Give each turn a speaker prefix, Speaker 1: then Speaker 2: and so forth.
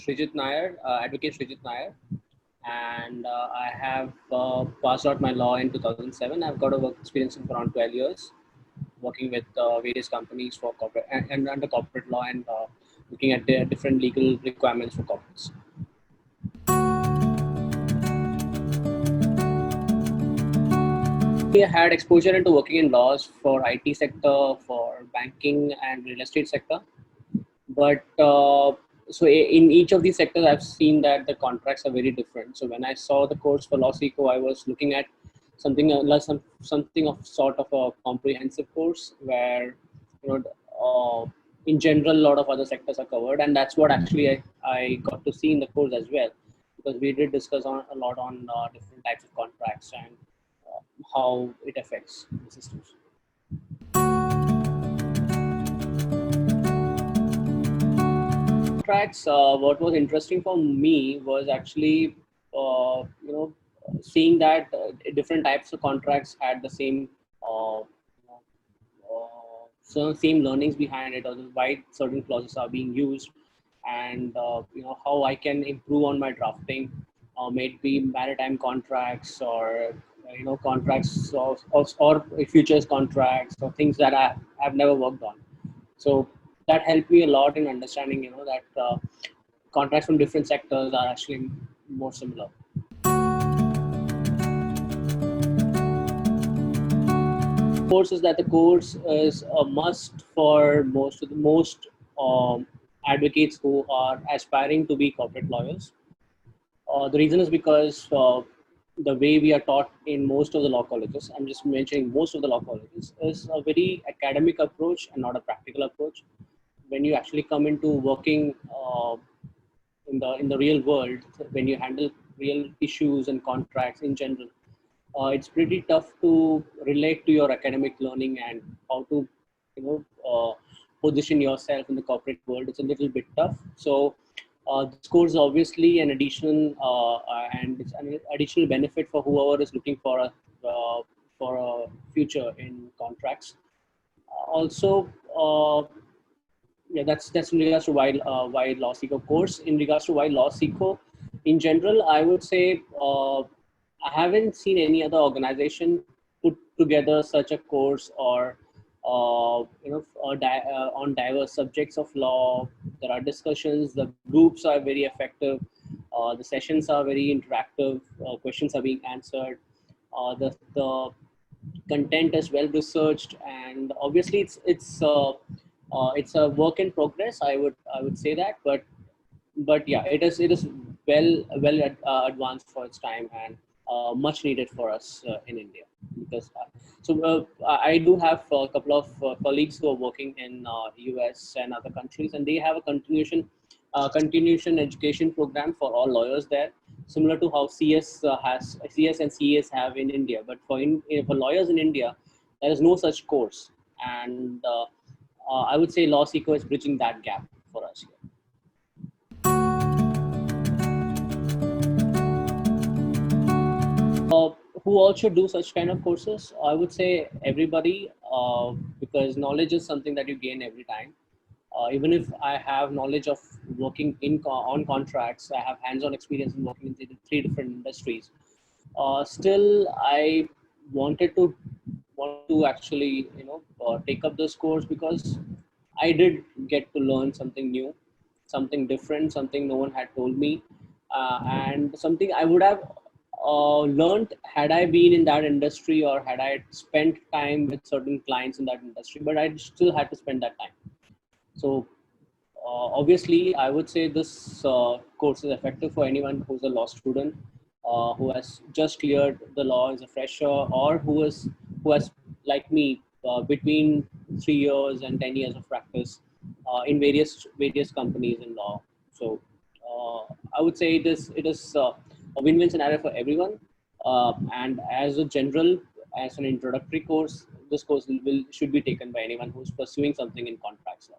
Speaker 1: Sreejit Nair, Advocate Sreejit Nair, and I have passed out my law in 2007. I've got a work experience of around 12 years, working with various companies for corporate and under corporate law and looking at the different legal requirements for corporates. We had exposure into working in laws for IT sector, for banking and real estate sector. But so in each of these sectors, I've seen that the contracts are very different. So when I saw the course for LawSikho, I was looking at something something of sort of a comprehensive course where, in general, a lot of other sectors are covered, and that's what actually I got to see in the course as well, because we did discuss a lot on different types of contracts and how it affects the systems. Contracts, what was interesting for me was actually, seeing that different types of contracts had the same, so same learnings behind it, or why certain clauses are being used, and how I can improve on my drafting, maybe maritime contracts or contracts or futures contracts or things that I've never worked on. So that helped me a lot in understanding, that contracts from different sectors are actually more similar. Course is that the course is a must for most advocates who are aspiring to be corporate lawyers. The reason is because the way we are taught in most of the law colleges, I'm just mentioning most of the law colleges, is a very academic approach and not a practical approach. When you actually come into working in the real world, when you handle real issues and contracts in general, it's pretty tough to relate to your academic learning and how to position yourself in the corporate world. It's a little bit tough. So this course is obviously an additional and it's an additional benefit for whoever is looking for a future in contracts. Also, that's in regards to why LawSikho course. In regards to why LawSikho, in general, I would say I haven't seen any other organization put together such a course or on diverse subjects of law. There are discussions, the groups are very effective, the sessions are very interactive, questions are being answered, the content is well researched, and obviously it's a work in progress. I would say that, but yeah, it is well advanced for its time and much needed for us in India. Because I do have a couple of colleagues who are working in US and other countries, and they have a continuation education program for all lawyers there, similar to how CS and CAs have in India. But for lawyers in India, there is no such course, and I would say LawSikho is bridging that gap for us here. Who all should do such kind of courses? I would say everybody, because knowledge is something that you gain every time. Even if I have knowledge of working on contracts, I have hands-on experience in working in three different industries. Still, I want to actually take up this course because I did get to learn something new, something different, something no one had told me, and something I would have learned had I been in that industry or had I spent time with certain clients in that industry, but I still had to spend that time. So obviously, I would say this course is effective for anyone who's a law student, who has just cleared the law as a fresher, or who has like me between 3 years and 10 years of practice in various companies in law. So I would say it is a win-win scenario for everyone. And as an introductory course, this course should be taken by anyone who's pursuing something in contracts law.